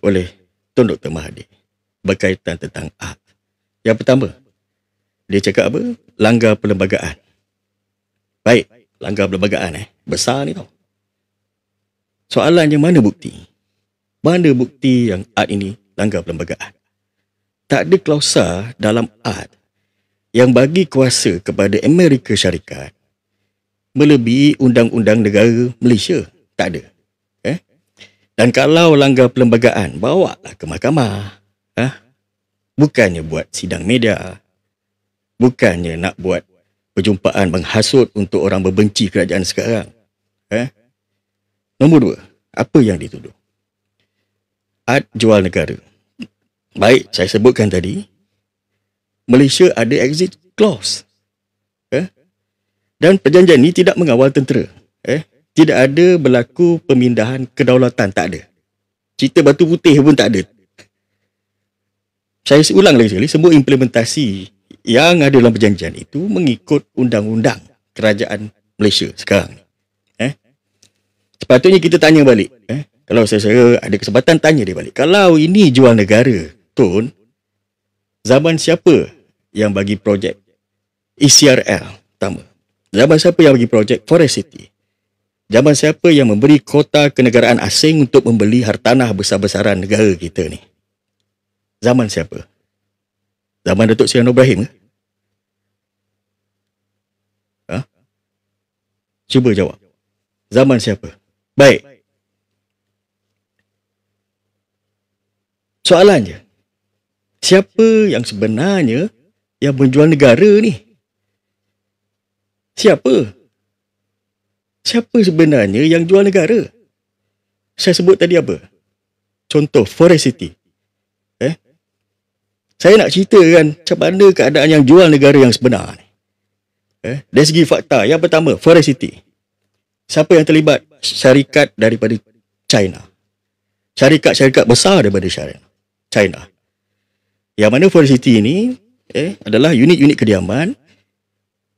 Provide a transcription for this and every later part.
oleh Tun Dr. Mahathir berkaitan tentang art. Yang pertama, dia cakap apa? Langgar perlembagaan. Baik, langgar perlembagaan besar ni tau. Soalannya mana bukti? Mana bukti yang art ini langgar perlembagaan? Tak ada klausa dalam art yang bagi kuasa kepada Amerika Syarikat melebihi undang-undang negara Malaysia. Tak ada. Dan kalau langgar perlembagaan, bawalah ke mahkamah. Bukannya buat sidang media. Bukannya nak buat perjumpaan menghasut untuk orang berbenci kerajaan sekarang. Nombor dua, apa yang dituduh? Art jual negara. Baik, saya sebutkan tadi, Malaysia ada exit clause. Dan perjanjian ini tidak mengawal tentera. Tidak ada berlaku pemindahan kedaulatan, tak ada. Cerita Batu Putih pun tak ada. Saya ulang lagi sekali, semua implementasi yang ada dalam perjanjian itu mengikut undang-undang kerajaan Malaysia sekarang. Sepatutnya kita tanya balik. Kalau saya ada kesempatan, tanya dia balik. Kalau ini jual negara, Tun, zaman siapa yang bagi projek ECRL pertama? Zaman siapa yang bagi projek Forest City? Zaman siapa yang memberi kota kenegaraan asing untuk membeli hartanah besar-besaran negara kita ni? Zaman siapa? Zaman Datuk Seri Anwar Ibrahim ke? Cuba jawab. Zaman siapa? Baik. Soalannya, siapa yang sebenarnya yang menjual negara ni? Siapa? Siapa sebenarnya yang jual negara? Saya sebut tadi apa? Contoh, Forest City. Saya nak ceritakan macam mana keadaan yang jual negara yang sebenar ni. Dari segi fakta, yang pertama, Forest City. Siapa yang terlibat? Syarikat daripada China. Syarikat-syarikat besar daripada China. Yang mana Forest City ini adalah unit-unit kediaman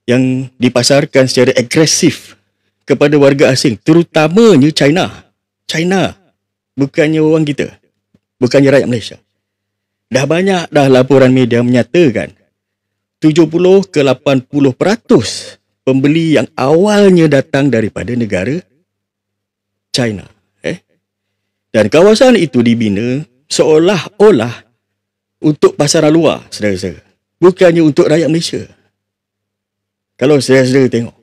yang dipasarkan secara agresif kepada warga asing, terutamanya China. Bukannya orang kita. Bukannya rakyat Malaysia. Dah banyak dah laporan media menyatakan 70 ke 80% pembeli yang awalnya datang daripada negara China. Dan kawasan itu dibina seolah-olah untuk pasaran luar, saudara-saudara. Bukannya untuk rakyat Malaysia. Kalau saudara-saudara tengok.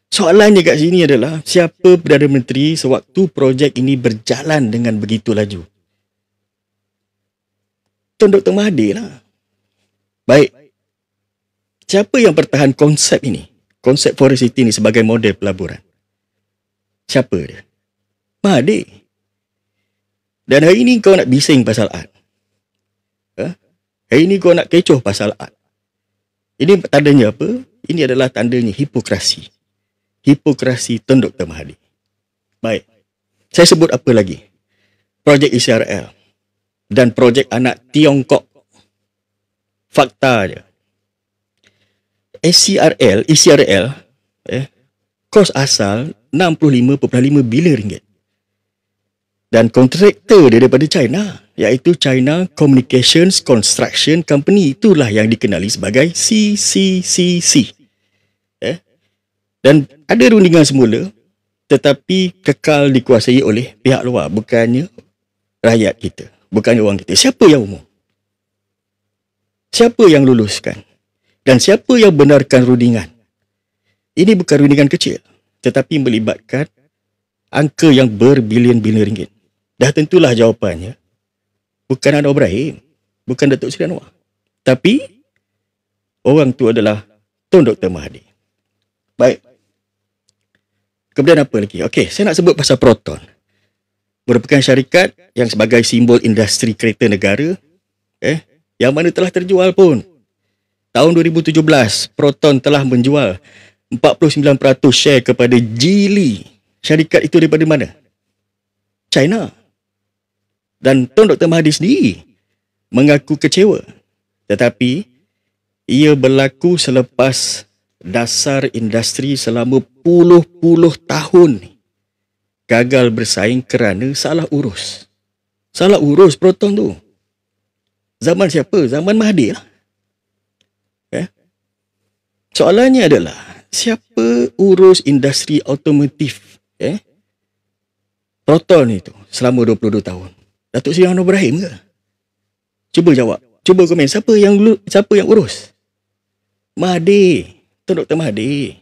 Soalannya kat sini adalah, siapa Perdana Menteri sewaktu projek ini berjalan dengan begitu laju? Tun Dr. Mahathir lah. Baik. Siapa yang pertahan konsep ini? Konsep Forest City ini sebagai model pelaburan. Siapa dia? Mahathir. Dan hari ini kau nak bising pasal art. Hari ini kau nak kecoh pasal art. Ini tandanya apa? Ini adalah tandanya hipokrasi. Hipokrasi Tun Dr. Mahathir. Baik. Saya sebut apa lagi? Projek ECRL. Dan projek anak Tiongkok. Fakta dia. ECRL, kos asal 65.5 bilion ringgit. Dan kontraktor dia daripada China, iaitu China Communications Construction Company. Itulah yang dikenali sebagai CCCC. Dan ada rundingan semula, tetapi kekal dikuasai oleh pihak luar, bukannya rakyat kita, bukannya orang kita. Siapa yang umum? Siapa yang luluskan? Dan siapa yang benarkan rundingan? Ini bukan rundingan kecil, tetapi melibatkan angka yang berbilion-bilion ringgit. Dah tentulah jawapannya bukan Anwar Ibrahim, bukan Datuk Seri Anwar, tapi orang tu adalah Tun Dr. Mahathir. Baik. Kemudian apa lagi? Okey, saya nak sebut pasal Proton. Merupakan syarikat yang sebagai simbol industri kereta negara, yang mana telah terjual pun. Tahun 2017, Proton telah menjual 49% share kepada Geely. Syarikat itu daripada mana? China. Dan Tun Dr. Mahathir sendiri mengaku kecewa. Tetapi ia berlaku selepas dasar industri selama puluh-puluh tahun gagal bersaing kerana salah urus. Salah urus Proton tu. Zaman siapa? Zaman Mahathir lah. Soalannya adalah, siapa urus industri automotif Proton itu selama 22 tahun? Datuk Seri Anwar Ibrahim ke? Cuba jawab. Cuba komen. Siapa yang urus? Mahathir. Tun Dr. Mahathir.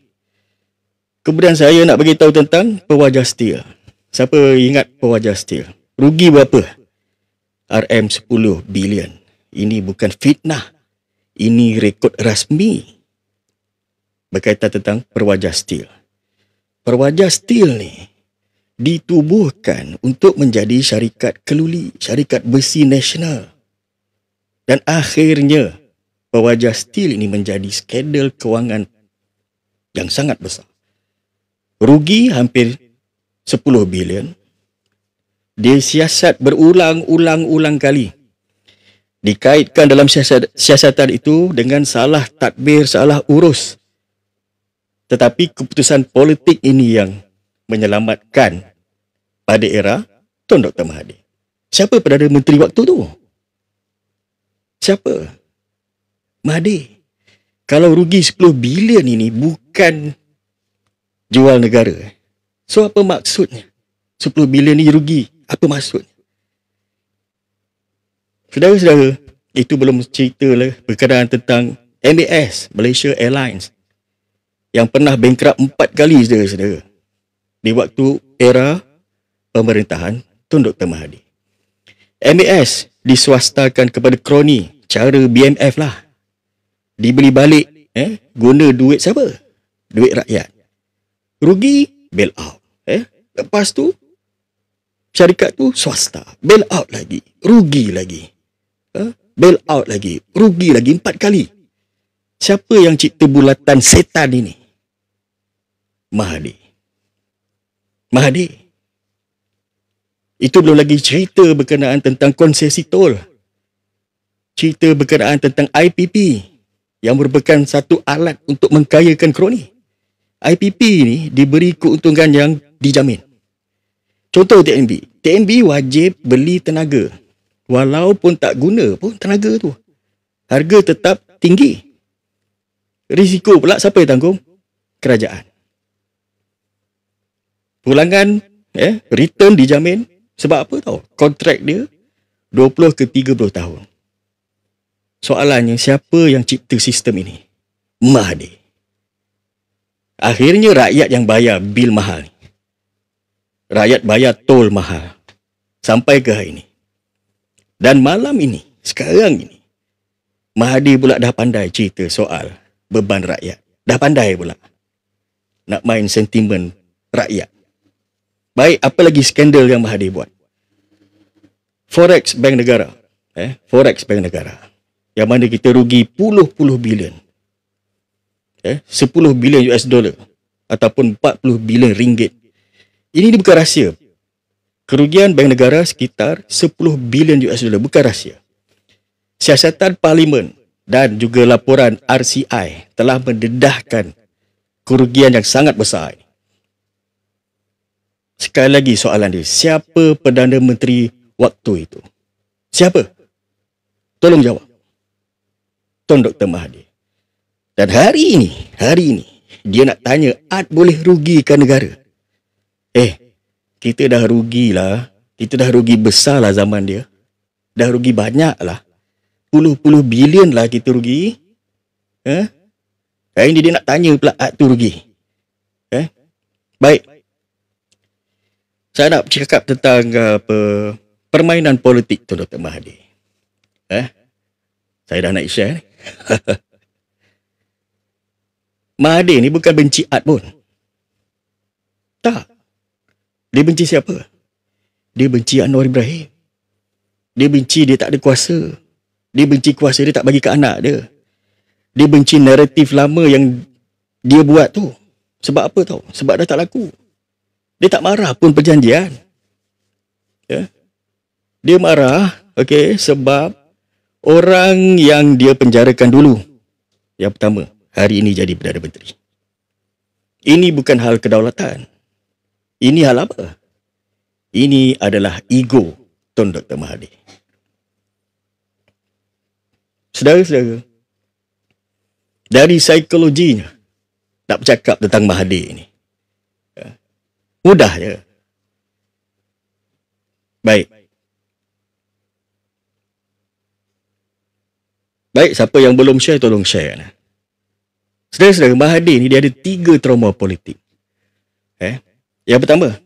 Kemudian saya nak bagi tahu tentang Pewajar Steel. Siapa ingat Pewajar Steel? Rugi berapa? RM10 bilion. Ini bukan fitnah. Ini rekod rasmi berkaitan tentang Pewajar Steel. Pewajar Steel ni ditubuhkan untuk menjadi syarikat keluli, syarikat besi nasional. Dan akhirnya Pewajar Steel ini menjadi skandal kewangan yang sangat besar. Rugi hampir 10 bilion. Dia siasat berulang-ulang kali. Dikaitkan dalam siasatan itu dengan salah tadbir, salah urus. Tetapi keputusan politik ini yang menyelamatkan pada era Tun Dr. Mahathir. Siapa Perdana Menteri waktu tu? Siapa? Mahathir. Kalau rugi 10 bilion ini bukan jual negara. So apa maksudnya? 10 bilion ni rugi. Apa maksudnya? Saudara-saudara, itu belum cerita lah berkenaan tentang MAS, Malaysia Airlines, yang pernah bankrupt 4 kali, saudara-saudara, di waktu era pemerintahan Tun Dr. Mahathir. MAS diswastakan kepada kroni, cara BMF lah. Dibeli balik, guna duit siapa? Duit rakyat. Rugi, bail out. Lepas tu, syarikat tu swasta. Bail out lagi, rugi lagi. Bail out lagi, rugi lagi 4 kali. Siapa yang cipta bulatan setan ini? Mahathir. Itu belum lagi cerita berkenaan tentang konsesi tol. Cerita berkenaan tentang IPP yang merupakan satu alat untuk mengkayakan kroni. IPP ni diberi keuntungan yang dijamin. Contoh TNB. TNB wajib beli tenaga. Walaupun tak guna pun tenaga tu, harga tetap tinggi. Risiko pula siapa yang tanggung? Kerajaan. Pulangan return dijamin. Sebab apa tahu? Kontrak dia 20 ke 30 tahun. Soalannya, siapa yang cipta sistem ini? Mahathir. Akhirnya rakyat yang bayar bil mahal. Rakyat bayar tol mahal. Sampai ke hari ini. Dan malam ini, sekarang ini, Mahathir pula dah pandai cerita soal beban rakyat. Dah pandai pula nak main sentimen rakyat. Baik, apa lagi skandal yang Mahathir buat? Forex Bank Negara. Forex Bank Negara. Yang mana kita rugi puluh-puluh bilion. 10 bilion US dollar. Ataupun 40 bilion ringgit. Ini bukan rahsia. Kerugian Bank Negara sekitar 10 bilion US dollar. Bukan rahsia. Siasatan Parlimen dan juga laporan RCI telah mendedahkan kerugian yang sangat besar. Sekali lagi soalan dia, siapa Perdana Menteri waktu itu? Siapa? Tolong jawab. Tun Dr. Mahathir. Dan hari ini, dia nak tanya, Ad boleh rugikan negara? Kita dah rugilah. Kita dah rugi besar lah zaman dia. Dah rugi banyak lah. Puluh-puluh bilion lah kita rugi. Hari ni dia nak tanya pula Ad tu rugi. Baik. Saya nak cakap tentang permainan politik tu Dr. Mahathir. Saya dah nak share ni. Mahathir ni bukan benci Ad pun. Tak. Dia benci siapa? Dia benci Anwar Ibrahim. Dia benci dia tak ada kuasa. Dia benci kuasa dia tak bagi ke anak dia. Dia benci naratif lama yang dia buat tu. Sebab apa tahu? Sebab dah tak laku. Dia tak marah pun perjanjian. Dia marah, sebab orang yang dia penjarakan dulu. Yang pertama, hari ini jadi Perdana Menteri. Ini bukan hal kedaulatan. Ini hal apa? Ini adalah ego Tun Dr. Mahathir. Saudara-saudara, dari psikologinya nak bercakap tentang Mahathir ni, mudah je. Baik, siapa yang belum share, tolong share. Saudara-saudara, Mahathir ni dia ada 3 trauma politik. Yang pertama,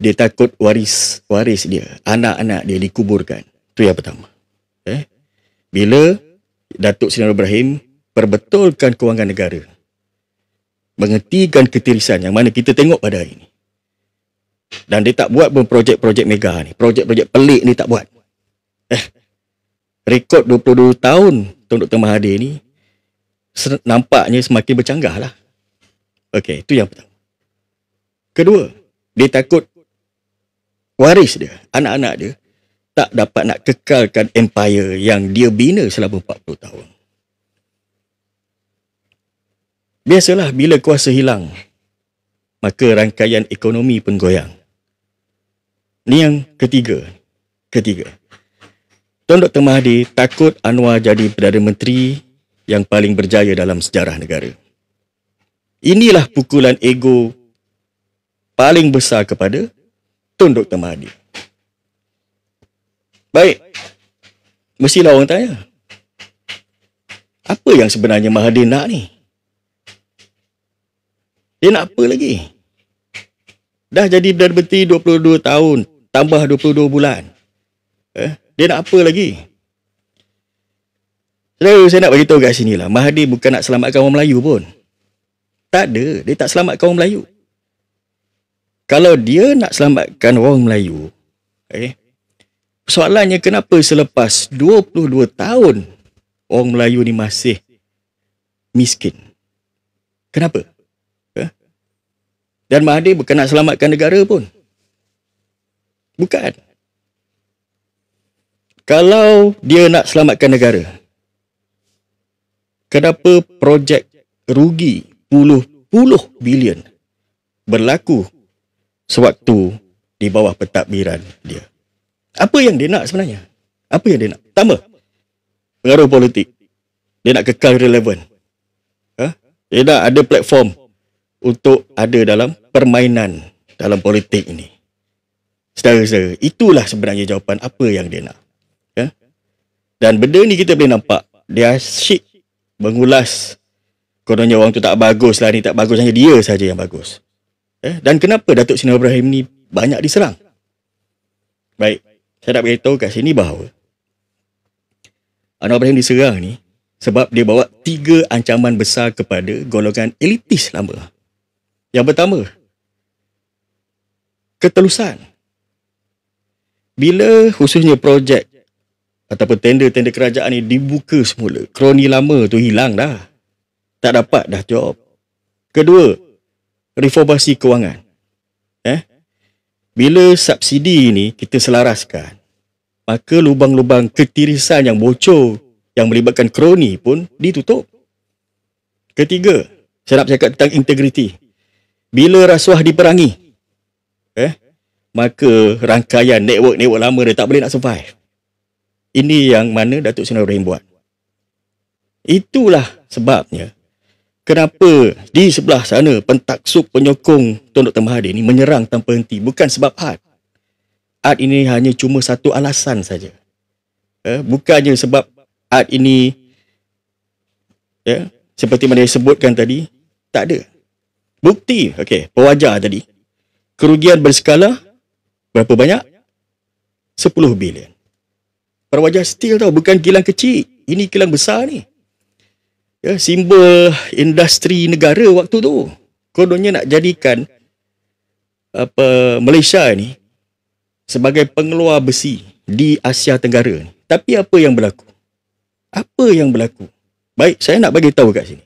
dia takut waris dia, anak-anak dia dikuburkan. Itu yang pertama. Bila Datuk Seri Ibrahim perbetulkan kewangan negara, menghentikan ketirisan yang mana kita tengok pada hari ini, dan dia tak buat pun projek-projek mega ni, projek-projek pelik ni tak buat. Rekod 22 tahun Tun Dr. Mahathir ni nampaknya semakin bercanggah lah. Okey, itu yang pertama. Kedua, dia takut waris dia, anak-anak dia, tak dapat nak kekalkan empire yang dia bina selama 40 tahun. Biasalah bila kuasa hilang, maka rangkaian ekonomi pun goyang. Ni yang ketiga. Tun Dr. Mahathir takut Anwar jadi Perdana Menteri yang paling berjaya dalam sejarah negara. Inilah pukulan ego paling besar kepada Tun Dr. Mahathir. Baik, mestilah orang tanya, apa yang sebenarnya Mahathir nak ni? Dia nak apa lagi? Dah jadi Perdana Menteri 22 tahun, tambah 22 bulan. Dia nak apa lagi? Saya nak beritahu kat sini lah, Mahathir bukan nak selamatkan orang Melayu pun. Tak ada, dia tak selamatkan orang Melayu. Kalau dia nak selamatkan orang Melayu, soalannya kenapa selepas 22 tahun orang Melayu ni masih miskin? Kenapa? Dan Mahathir bukan nak selamatkan negara pun. Bukan. Kalau dia nak selamatkan negara, kenapa projek rugi puluh bilion berlaku sewaktu di bawah pentadbiran dia? Apa yang dia nak sebenarnya? Apa yang dia nak? Pertama, pengaruh politik. Dia nak kekal relevan. Dia nak ada platform untuk ada dalam permainan dalam politik ini. Saudara-saudara, itulah sebenarnya jawapan apa yang dia nak. Dan benda ni kita boleh nampak, dia asyik mengulas kononnya orang tu tak bagus lah, ni tak bagus, hanya dia saja yang bagus. Dan kenapa Datuk Seri Ibrahim ni banyak diserang? Baik, saya nak beritahu kat sini bahawa Anwar Ibrahim diserang ni sebab dia bawa 3 ancaman besar kepada golongan elitis lama. Yang pertama, ketelusan. Bila khususnya projek ataupun tender-tender kerajaan ni dibuka semula, kroni lama tu hilang dah. Tak dapat dah job. Kedua, reformasi kewangan. Bila subsidi ni kita selaraskan, maka lubang-lubang ketirisan yang bocor yang melibatkan kroni pun ditutup. Ketiga, saya nak bercakap tentang integriti. Bila rasuah diperangi, maka rangkaian network lama dia tak boleh nak survive. Ini yang mana Datuk Seri Ibrahim buat. Itulah sebabnya kenapa di sebelah sana pentaksub penyokong Tun Dr. Mahathir ni menyerang tanpa henti. Bukan sebab art. Art ini hanya cuma satu alasan saja. Bukannya sebab art ini seperti mana saya sebutkan tadi, tak ada. Bukti, pewajar tadi. Kerugian berskala berapa banyak? 10 bilion. Perwajar steel tau, bukan kilang kecil. Ini kilang besar ni. Simbol industri negara waktu tu. Kononnya nak jadikan Malaysia ni sebagai pengeluar besi di Asia Tenggara ni. Tapi apa yang berlaku? Apa yang berlaku? Baik, saya nak bagi tahu kat sini.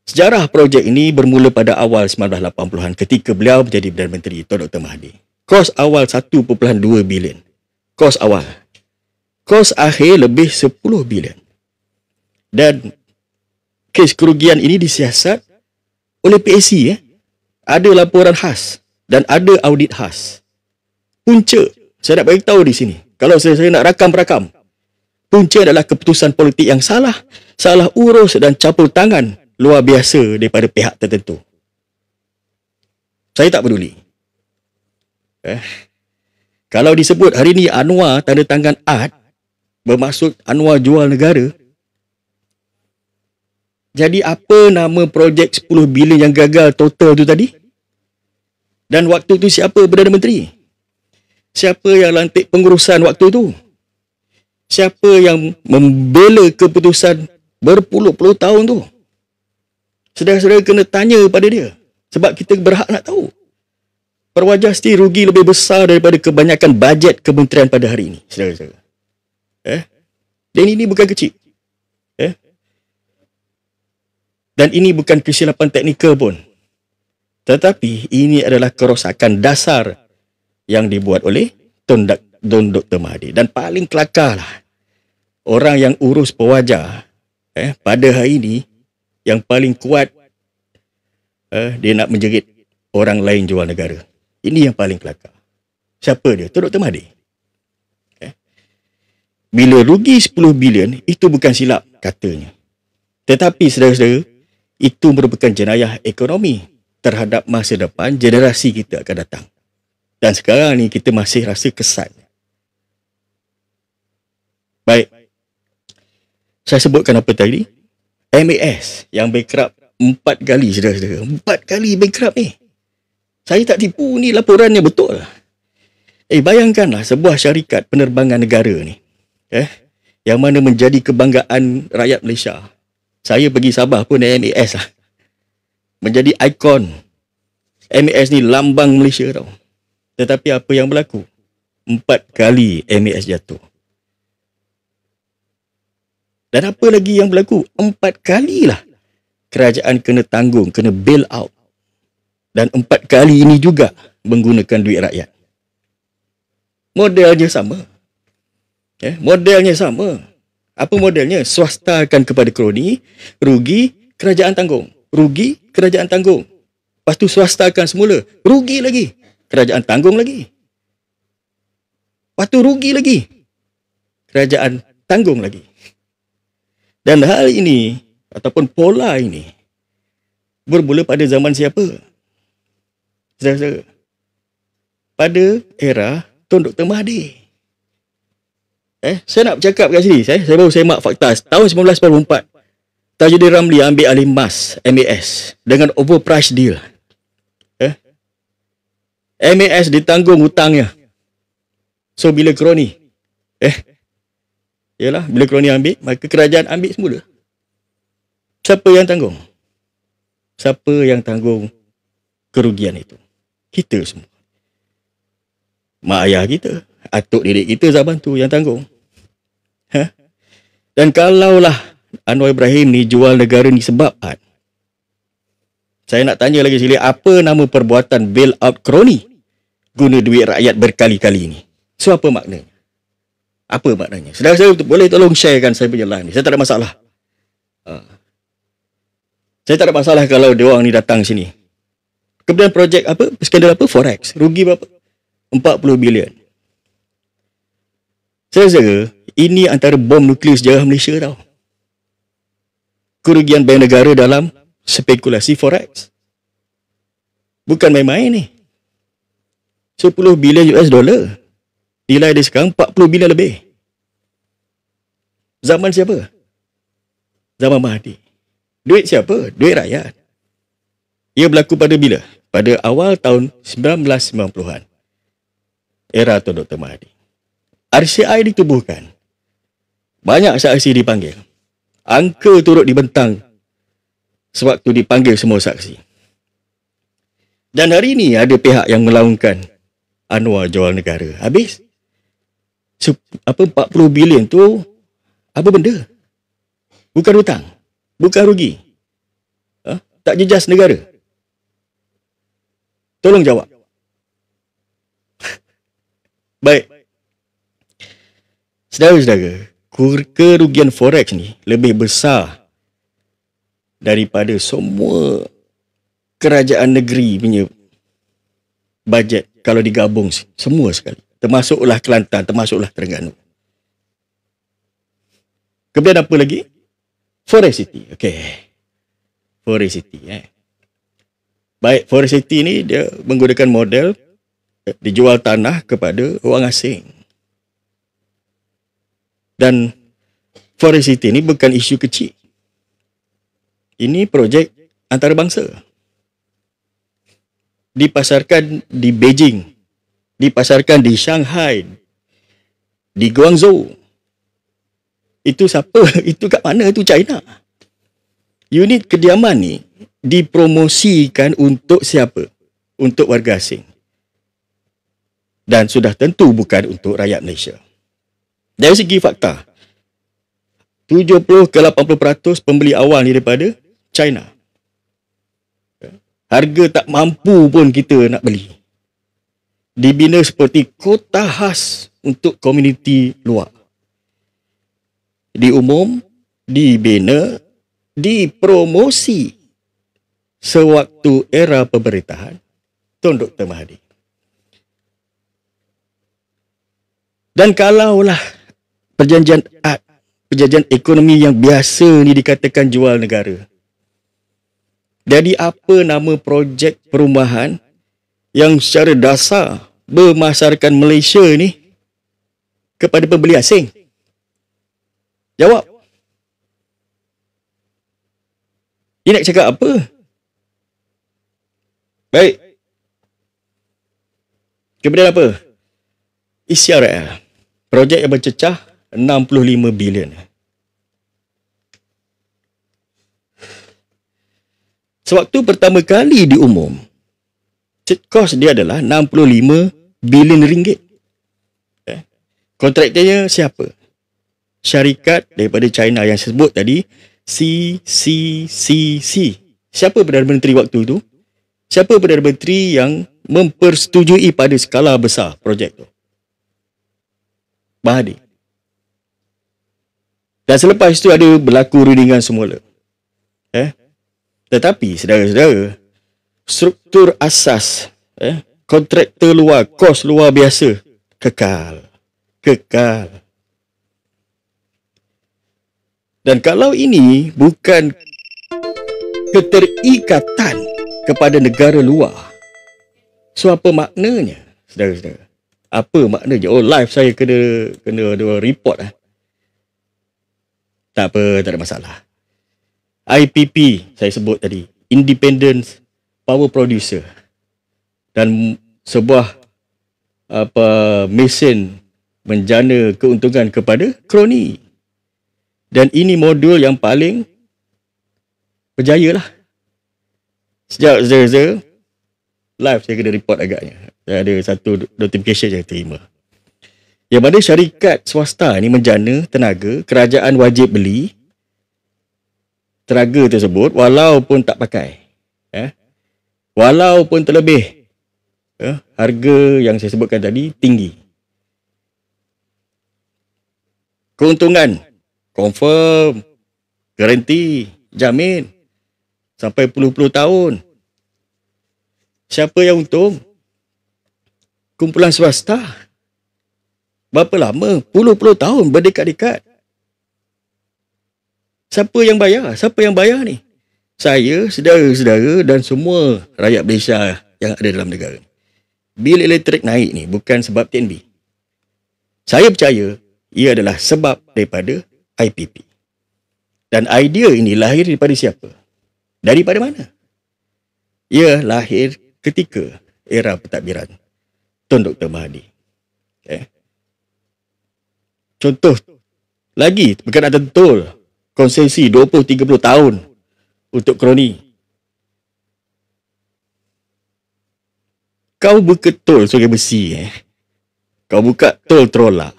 Sejarah projek ini bermula pada awal 1980-an ketika beliau menjadi Perdana Menteri, Tun Dr. Mahathir. Kos awal 1.2 bilion. Kos awal. Kos akhir lebih 10 bilion. Dan kes kerugian ini disiasat oleh PAC. Ada laporan khas dan ada audit khas. punca, saya nak bagi tahu di sini, kalau saya nak rakam, punca adalah keputusan politik yang salah urus dan campur tangan luar biasa daripada pihak tertentu. Saya tak peduli. Kalau disebut hari ni Anwar tanda tangan AD, bermaksud Anwar jual negara, jadi apa nama projek 10 bilion yang gagal total tu tadi? Dan waktu tu siapa Perdana Menteri? Siapa yang lantik pengurusan waktu tu? Siapa yang membela keputusan berpuluh-puluh tahun tu? Saudara-saudara kena tanya pada dia. Sebab kita berhak nak tahu. Perwajah Siti rugi lebih besar daripada kebanyakan bajet kementerian pada hari ini. Saudara-saudara. Dan ini bukan kecil. Dan ini bukan kesilapan teknikal pun. Tetapi ini adalah kerosakan dasar yang dibuat oleh Tun Dr. Mahathir. Dan paling kelakar lah, orang yang urus pewajah pada hari ini, yang paling kuat, dia nak menjerit orang lain jual negara. Ini yang paling kelakar. Siapa dia? Tun Dr. Mahathir. Bila rugi 10 bilion, itu bukan silap katanya. Tetapi saudara-saudara, itu merupakan jenayah ekonomi terhadap masa depan generasi kita akan datang. Dan sekarang ni kita masih rasa kesan. Baik. Saya sebutkan apa tadi? MAS yang bankrupt 4 kali, saudara-saudara. 4 kali bankrupt ni. Saya tak tipu, ni laporannya betul. Bayangkanlah sebuah syarikat penerbangan negara ni. Yang mana menjadi kebanggaan rakyat Malaysia. Saya pergi Sabah pun naik MAS lah. Menjadi ikon. MAS ni lambang Malaysia tau. Tetapi apa yang berlaku? 4 kali MAS jatuh. Dan apa lagi yang berlaku? 4 kalilah kerajaan kena tanggung, kena bail out. Dan 4 kali ini juga menggunakan duit rakyat. Modelnya sama. Modelnya sama. Apa modelnya? Swasta akan kepada kroni, rugi, kerajaan tanggung. Rugi, kerajaan tanggung. Lepas tu swasta akan semula, rugi lagi, kerajaan tanggung lagi. Lepas tu rugi lagi, kerajaan tanggung lagi. Dan hal ini, ataupun pola ini, bermula pada zaman siapa? Saudara-saudara, pada era Tun Dr. Mahathir. Saya nak bercakap kat sini. Saya baru semak fakta. Tahun 1984, Tajudin Ramli ambil alih MAS dengan overprice deal. MAS ditanggung hutangnya. So bila kroni, yalah, bila kroni ambil, maka kerajaan ambil semula. Siapa yang tanggung? Siapa yang tanggung kerugian itu? Kita semua. Mak ayah kita, atuk didik kita zaman tu yang tanggung. Dan kalaulah Anwar Ibrahim ni jual negara ni sebab AD, saya nak tanya lagi sekali, apa nama perbuatan bail out kroni guna duit rakyat berkali-kali ni? So apa maknanya? Apa maknanya? Saudara-saudara boleh tolong sharekan saya punya line ni. Saya tak ada masalah. Saya tak ada masalah kalau diorang ni datang sini. Kemudian projek apa? Skandal apa? Forex. Rugi berapa? 40 bilion. Saudara-saudara, ini antara bom nuklear sejarah Malaysia tau. Kerugian bank negara dalam spekulasi forex. Bukan main-main ni. 10 bilion US dollar. Nilai dia sekarang 40 bilion lebih. Zaman siapa? Zaman Mahathir. Duit siapa? Duit rakyat. Ia berlaku pada bila? Pada awal tahun 1990-an. Era Tun Dr. Mahathir. RCI ditubuhkan. Banyak saksi dipanggil. Angka turut dibentang sewaktu dipanggil semua saksi. Dan hari ini ada pihak yang melaungkan Anwar jual negara. Habis? 40 bilion tu apa benda? Bukan hutang. Bukan rugi. Tak jejas negara. Tolong jawab. Baik. Saudara-saudara, kerugian forex ni lebih besar daripada semua kerajaan negeri punya bajet kalau digabung semua sekali. Termasuklah Kelantan, termasuklah Terengganu. Kemudian apa lagi? Forest City. Okey. Forest City. Baik, Forest City ni dia menggunakan model dijual tanah kepada orang asing. Dan Forest City ni bukan isu kecil. Ini projek antarabangsa. Dipasarkan di Beijing, dipasarkan di Shanghai, di Guangzhou. Itu siapa? Itu kat mana? Itu China. Unit kediaman ni dipromosikan untuk siapa? Untuk warga asing. Dan sudah tentu bukan untuk rakyat Malaysia. Dari segi fakta, 70 ke 80% pembeli awal ni daripada China. Harga tak mampu pun kita nak beli. Dibina seperti kota khas untuk komuniti luar. Diumum, dibina, dipromosi sewaktu era pemerintahan Tun Dr. Mahathir. Dan kalaulah perjanjian ekonomi yang biasa ni dikatakan jual negara, jadi apa nama projek perumahan yang secara dasar memasarkan Malaysia ni kepada pembeli asing? Jawab. Dia nak cakap apa? Baik. Kemudian apa? ECRL. Projek yang bercecah 65 bilion. Sewaktu pertama kali diumum, kos dia adalah 65 bilion ringgit. Kontraktornya siapa? Syarikat daripada China yang saya sebut tadi, CCCC. Siapa Perdana Menteri waktu itu? Siapa Perdana Menteri yang mempersetujui pada skala besar projek itu? Mahathir. Dan selepas itu ada berlaku rundingan semula. Tetapi, saudara-saudara, struktur asas kontraktor luar, kos luar biasa, kekal. Dan kalau ini bukan keterikatan kepada negara luar, so apa maknanya, saudara-saudara? Apa maknanya? Oh, live saya kena report lah. Tak apa, tak ada masalah. IPP saya sebut tadi, Independent Power Producer, dan sebuah mesin menjana keuntungan kepada kroni. Dan ini modul yang paling berjaya lah. Sejak saya live saya kena report agaknya. Saya ada satu notification yang terima. Yang mana syarikat swasta ni menjana tenaga, kerajaan wajib beli tenaga tersebut walaupun tak pakai. Walaupun terlebih. Harga yang saya sebutkan tadi tinggi. Keuntungan confirm, garanti, jamin sampai puluh-puluh tahun. Siapa yang untung? Kumpulan swasta. Berapa lama? Puluh-puluh tahun, berdekat-dekat. Siapa yang bayar? Siapa yang bayar ni? Saya, saudara-saudara dan semua rakyat Malaysia yang ada dalam negara. Bil elektrik naik ni bukan sebab TNB. Saya percaya ia adalah sebab daripada IPP. Dan idea ini lahir daripada siapa? Daripada mana? Ia lahir ketika era pentadbiran Tun Dr. Mahathir. Contoh lagi berkenaan betul konsesi 20-30 tahun untuk kroni. Kau buka tol Sungai Besi, kau buka tol Trolak,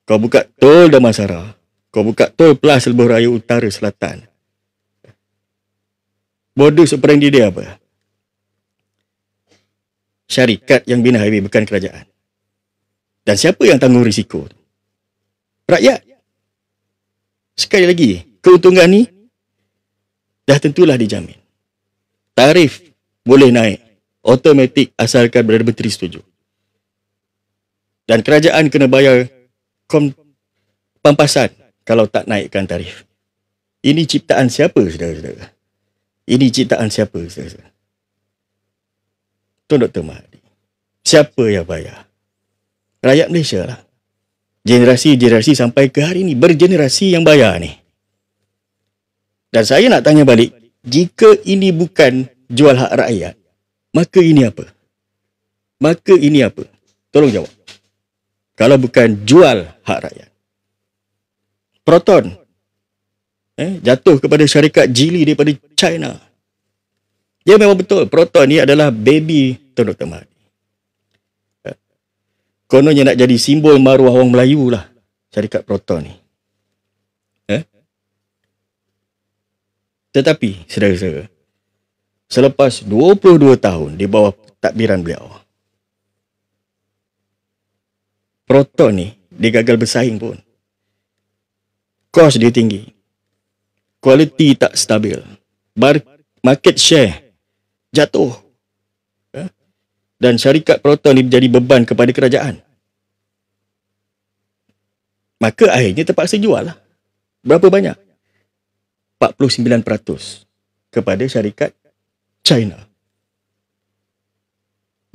kau buka tol Damansara, kau buka tol Pelas Lebuh Raya Utara Selatan. Modus operandi dia apa? Syarikat yang bina highway, bukan kerajaan. Dan siapa yang tanggung risiko? Rakyat. Sekali lagi, keuntungan ni dah tentulah dijamin. Tarif boleh naik, Automatik asalkan Perdana Menteri setuju. Dan kerajaan kena bayar pampasan kalau tak naikkan tarif. Ini ciptaan siapa, saudara-saudara? Ini ciptaan siapa, saudara-saudara? Tuan Dr. Mahathir. Siapa yang bayar? Rakyat Malaysia lah. Generasi-generasi sampai ke hari ini, bergenerasi yang bayar ni. Dan saya nak tanya balik, jika ini bukan jual hak rakyat, maka ini apa? Maka ini apa? Tolong jawab. Kalau bukan jual hak rakyat. Proton jatuh kepada syarikat Geely daripada China. Ya, memang betul, Proton ni adalah baby Tun Dr. Mahathir. Kononnya nak jadi simbol maruah orang Melayu lah, syarikat Proton ni. Tetapi, saudara-saudara, selepas 22 tahun di bawah tadbiran beliau, Proton ni, dia gagal bersaing pun. Kos dia tinggi. Kualiti tak stabil. Market share jatuh. Dan syarikat Proton ni menjadi beban kepada kerajaan. Maka akhirnya terpaksa jual lah. Berapa banyak? 49% kepada syarikat China.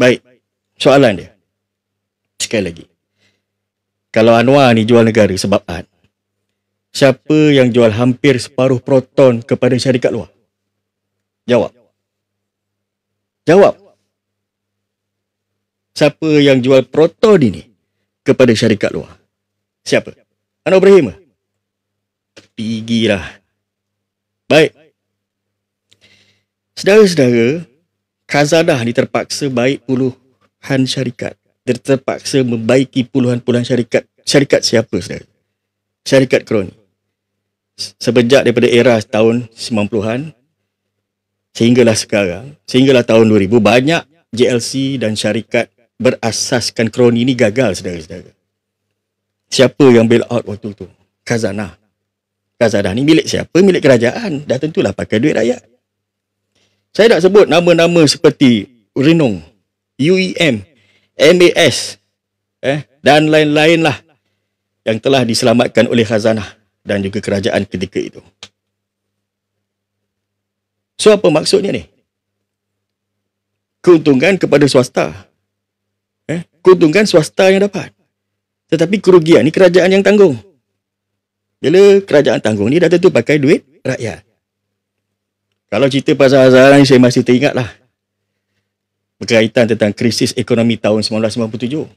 Baik, soalan dia. Sekali lagi. Kalau Anwar ni jual negara sebab art, siapa yang jual hampir separuh Proton kepada syarikat luar? Jawab. Jawab. Siapa yang jual Proton ini kepada syarikat luar? Siapa? Anwar Ibrahim? Pigilah. Baik. Saudara-saudara, khazanah ni terpaksa baik puluhan syarikat. Dia terpaksa membaiki puluhan-puluhan syarikat. Syarikat siapa, saudara? Syarikat kroni. Sejak daripada era tahun 90-an, sehinggalah sekarang, sehinggalah tahun 2000, banyak JLC dan syarikat berasaskan kroni ni gagal, saudara-saudara. Siapa yang bail out waktu tu? Khazanah. Khazanah ni milik siapa? Milik kerajaan. Dah tentulah pakai duit rakyat. Saya nak sebut nama-nama seperti Renong, UEM, MAS, dan lain-lain lah yang telah diselamatkan oleh khazanah dan juga kerajaan ketika itu. So, apa maksudnya ni? Keuntungan kepada swasta. Keuntungan swasta yang dapat. Tetapi kerugian ni kerajaan yang tanggung. Bila kerajaan tanggung ni dah tentu pakai duit rakyat. Kalau cerita pasal Hazaran ni saya masih teringat lah. Berkaitan tentang krisis ekonomi tahun 1997.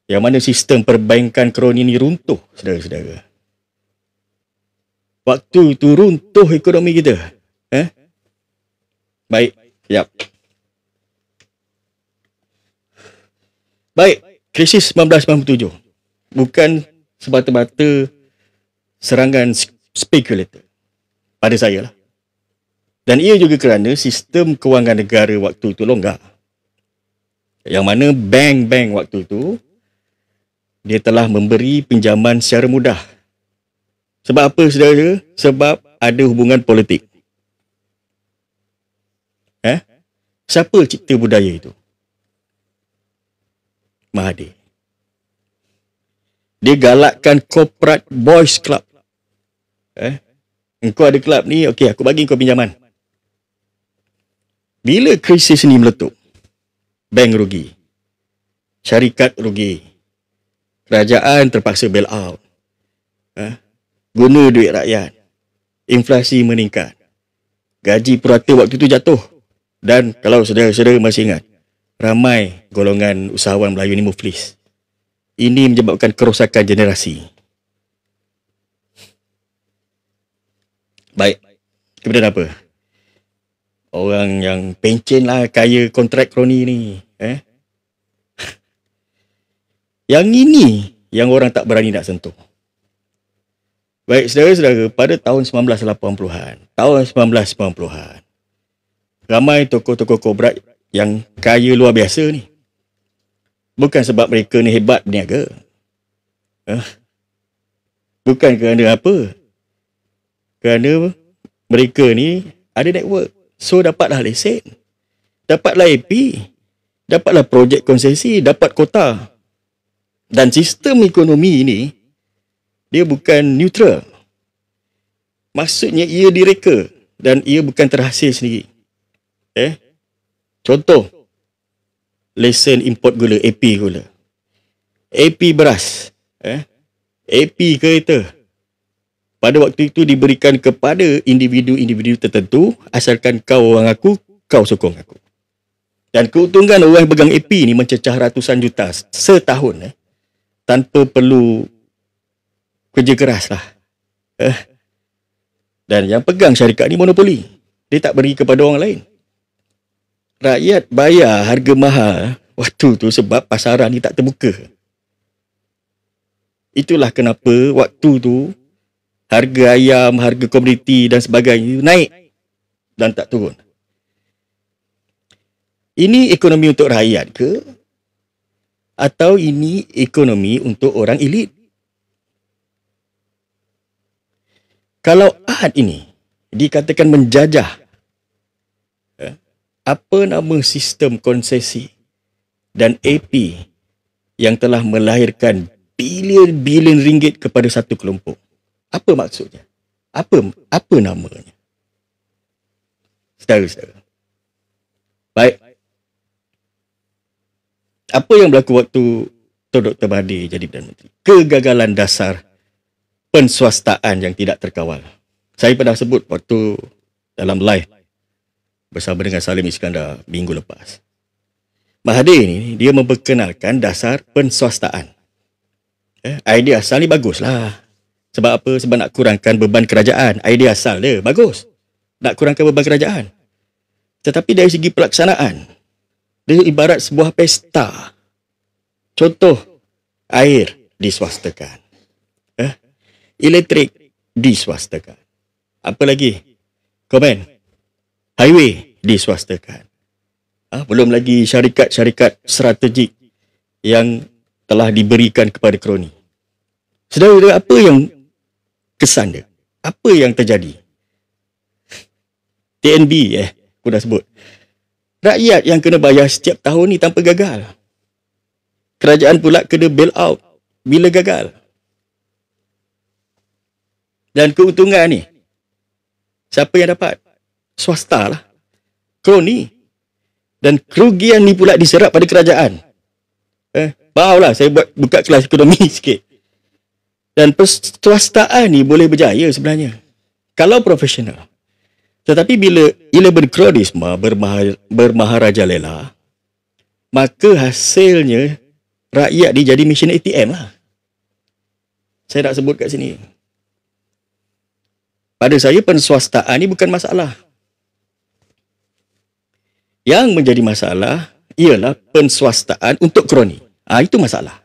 Yang mana sistem perbankan kroni ni runtuh, saudara-saudara. Waktu tu runtuh ekonomi kita. Baik, sekejap. Baik, krisis 1997. Bukan semata-mata serangan spekulator pada saya lah. Dan ia juga kerana sistem kewangan negara waktu itu longgar. Yang mana bank-bank waktu itu dia telah memberi pinjaman secara mudah. Sebab apa, saudara? Sebab ada hubungan politik. Siapa cipta budaya itu? Mahathir. Dia galakkan corporate boys club. Engkau ada club ni, okey, aku bagi kau pinjaman. Bila krisis ni meletup, bank rugi, syarikat rugi, kerajaan terpaksa bail out, guna duit rakyat, inflasi meningkat, gaji purata waktu itu jatuh. Dan kalau saudara-saudara masih ingat, ramai golongan usahawan Melayu ni muflis. Ini menyebabkan kerosakan generasi. Baik. Kemudian apa? Orang yang pencen lah kaya kontrak kroni ni. Yang ini yang orang tak berani nak sentuh. Baik, saudara-saudara, pada tahun 1980-an, tahun 1990-an, ramai tokoh-tokoh kobrat yang kaya luar biasa ni. Bukan sebab mereka ni hebat berniaga. Bukan kerana apa. Kerana mereka ni ada network. So, dapatlah lesen. dapatlah AP, dapatlah projek konsesi, dapat kota. Dan sistem ekonomi ini, dia bukan neutral. Maksudnya ia direka dan ia bukan terhasil sendiri. Contoh, lesen import gula, AP gula. AP beras, AP kereta. Pada waktu itu diberikan kepada individu-individu tertentu, asalkan kau orang aku, kau sokong aku. Dan keuntungan orang yang pegang AP ni mencecah ratusan juta setahun, tanpa perlu kerja keras lah. Dan yang pegang syarikat ni monopoli. Dia tak beri kepada orang lain. Rakyat bayar harga mahal waktu tu sebab pasaran ni tak terbuka. Itulah kenapa waktu tu harga ayam, harga komoditi dan sebagainya naik dan tak turun. Ini ekonomi untuk rakyat ke? Atau ini ekonomi untuk orang elit? Kalau Ahad ini dikatakan menjajah apa nama sistem konsesi dan AP yang telah melahirkan bilion-bilion ringgit kepada satu kelompok. Apa maksudnya? Apa namanya? Saudara-saudara. Baik. Apa yang berlaku waktu Tun Dr. Mahathir jadi Perdana Menteri? Kegagalan dasar penswastaan yang tidak terkawal. Saya pernah sebut waktu dalam live bersama dengan Salim Iskandar minggu lepas. Mahathir ni, dia memperkenalkan dasar penswastaan. Idea asal ni baguslah. Sebab apa? Sebab nak kurangkan beban kerajaan. Idea asal dia bagus. Nak kurangkan beban kerajaan. Tetapi dari segi pelaksanaan, dia ibarat sebuah pesta. Contoh, air diswastakan. Elektrik diswastakan. Apa lagi? Komen. Highway diswastakan. Belum lagi syarikat-syarikat strategik yang telah diberikan kepada kroni. Saudara, apa yang kesan dia? Apa yang terjadi? TNB, aku dah sebut. Rakyat yang kena bayar setiap tahun ni tanpa gagal. Kerajaan pula kena bail out bila gagal. Dan keuntungan ni, siapa yang dapat? Swasta lah. Kroni. Dan kerugian ni pula diserap pada kerajaan. Maaflah, saya buka kelas ekonomi sikit. Dan perswastaan ni boleh berjaya sebenarnya. Kalau profesional. Tetapi bila ia berkrodisme, bermaharajalela, maka hasilnya rakyat dia jadi mesin ATM lah. Saya nak sebut kat sini. Pada saya, penswastaan ni bukan masalah. Yang menjadi masalah ialah penswastaan untuk kroni. Itu masalah.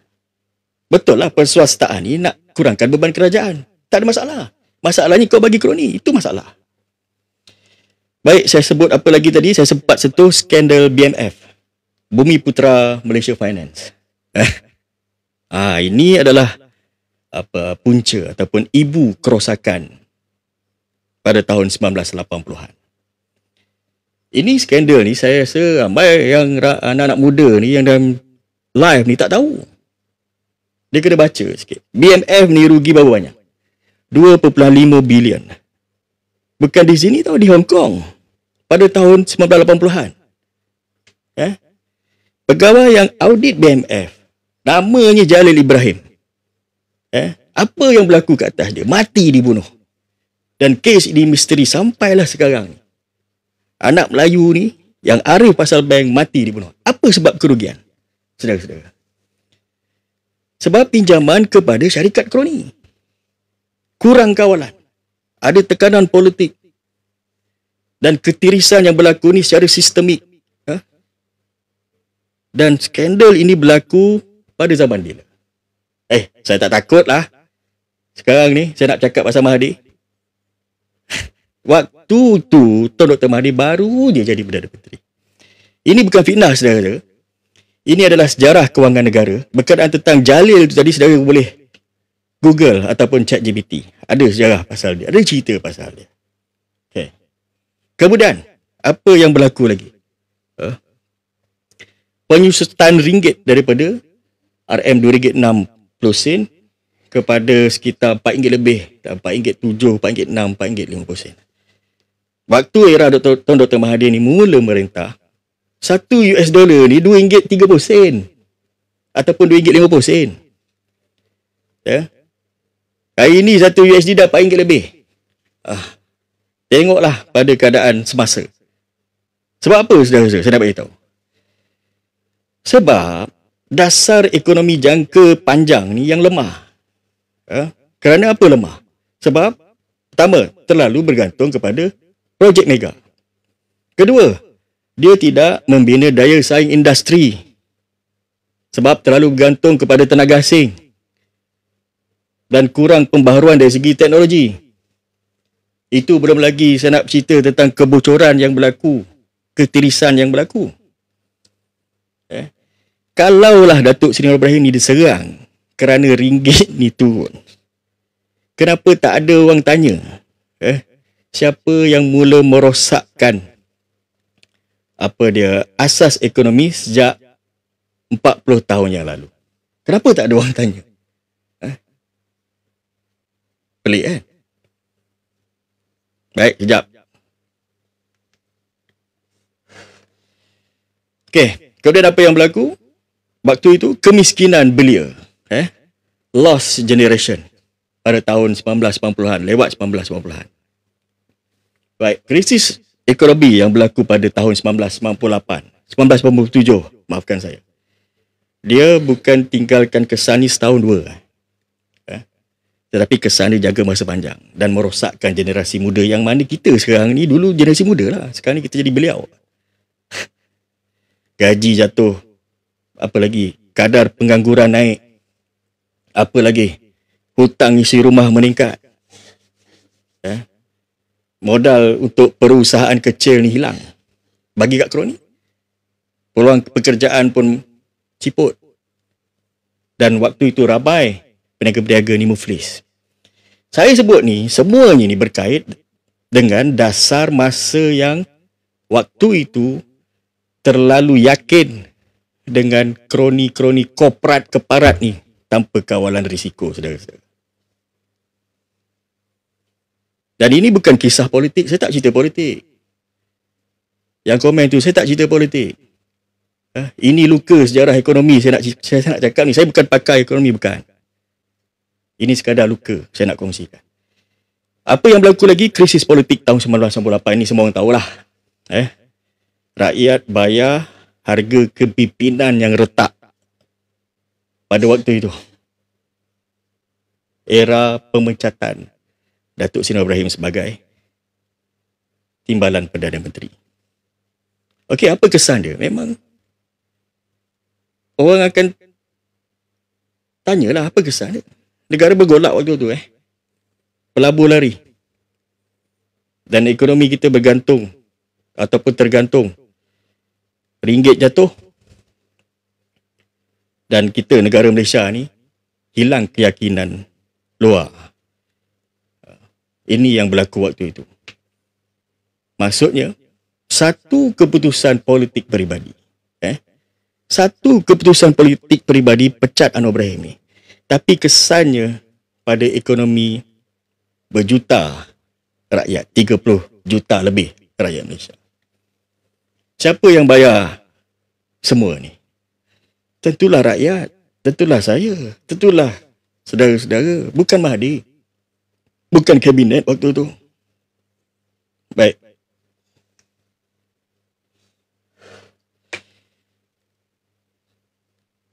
Betul lah, penswastaan ni nak kurangkan beban kerajaan. Tak ada masalah. Masalahnya kau bagi kroni. Itu masalah. Baik, saya sebut apa lagi tadi? Saya sempat sentuh skandal BMF. Bumi Putra Malaysia Finance. Ini adalah punca ataupun ibu kerosakan pada tahun 1980-an. Ini skandal ni saya rasa ramai yang anak-anak muda ni yang dalam live ni tak tahu. Dia kena baca sikit. BMF ni rugi berapa banyak? 2.5 bilion. Bukan di sini tau, di Hong Kong. Pada tahun 1980-an. Pegawai yang audit BMF, namanya Jalil Ibrahim. Apa yang berlaku kat atas dia? Mati dibunuh. Dan kes ini misteri sampailah sekarang. Anak Melayu ni yang arif pasal bank mati dibunuh. Apa sebab kerugian? Saudara-saudara. Sebab pinjaman kepada syarikat kroni. Kurang kawalan. Ada tekanan politik. Dan ketirisan yang berlaku ni secara sistemik. Dan skandal ini berlaku pada zaman bila? Saya tak takut lah. Sekarang ni saya nak cakap pasal Mahathir. Waktu tu Tun Dr. Mahathir baru je jadi Perdana Menteri. Ini bukan fitnah, saudara. Ini adalah sejarah kewangan negara. Berkenaan tentang Jalil tu tadi, saudara boleh Google ataupun ChatGPT. Ada sejarah pasal dia. Ada cerita pasal dia. Kemudian, apa yang berlaku lagi? Eh, Penyusutan ringgit daripada RM2.60 kepada sekitar RM4 lebih, RM4.7, RM4.6, RM4.50. Waktu era Tuan Dr. Mahathir ni mula merintah, $1 ni RM2.30 ataupun RM2.50. Ya. Hari ni $1 dah RM4 lebih. Tengoklah pada keadaan semasa. Sebab apa, saudara-saudara? Saya nak beritahu. Sebab dasar ekonomi jangka panjang ni yang lemah. Kerana apa lemah? Sebab pertama, terlalu bergantung kepada projek mega. Kedua, dia tidak membina daya saing industri. Sebab terlalu bergantung kepada tenaga asing. Dan kurang pembaharuan dari segi teknologi. Itu belum lagi saya nak cerita tentang kebocoran yang berlaku, ketirisan yang berlaku. Kalaulah Datuk Seri Anwar Ibrahim ni diserang kerana ringgit ni turun, kenapa tak ada orang tanya siapa yang mula merosakkan asas ekonomi sejak 40 tahun yang lalu? Kenapa tak ada orang tanya? Pelik kan? Baik, kejap. Okey, kemudian apa yang berlaku? Waktu itu kemiskinan belia, lost generation pada tahun 1990-an, lewat 1990-an. Baik, krisis ekonomi yang berlaku pada tahun 1997, maafkan saya. Dia bukan tinggalkan kesan ni setahun dua. Tetapi kesan dia jaga masa panjang dan merosakkan generasi muda yang mana kita sekarang ni, dulu generasi muda lah. Sekarang ni kita jadi beliau. Gaji jatuh. Apa lagi? Kadar pengangguran naik. Apa lagi? Hutang isi rumah meningkat. Modal untuk perusahaan kecil ni hilang. Bagi kat kroni. Peluang pekerjaan pun ciput. Dan waktu itu ramai peniaga-peniaga ni muflis. Saya sebut ni, semuanya ni berkait dengan dasar masa yang waktu itu terlalu yakin dengan kroni-kroni korporat keparat ni tanpa kawalan risiko, saudara-saudara. Dan ini bukan kisah politik, saya tak cerita politik. Yang komen tu, saya tak cerita politik. Ini luka sejarah ekonomi saya nak cakap ni. Saya bukan pakar ekonomi, bukan. Ini sekadar luka saya nak kongsikan. Apa yang berlaku lagi? Krisis politik tahun 1998 ni semua orang tahulah. Rakyat bayar harga kepimpinan yang retak pada waktu itu. Era pemecatan Datuk Seri Anwar Ibrahim sebagai Timbalan Perdana Menteri. Okey, apa kesan dia? Memang orang akan tanyalah apa kesan dia. Negara bergolak waktu tu. Pelabur lari. Dan ekonomi kita bergantung ataupun tergantung. Ringgit jatuh. Dan kita, negara Malaysia ni, hilang keyakinan luar. Ini yang berlaku waktu itu. Maksudnya, satu keputusan politik peribadi. Satu keputusan politik peribadi pecat Anwar Ibrahim ni. Tapi kesannya pada ekonomi berjuta rakyat. 30 juta lebih rakyat Malaysia. Siapa yang bayar semua ni? Tentulah rakyat. Tentulah saya. Tentulah saudara-saudara. Bukan Mahathir. Bukan kabinet waktu tu. Baik.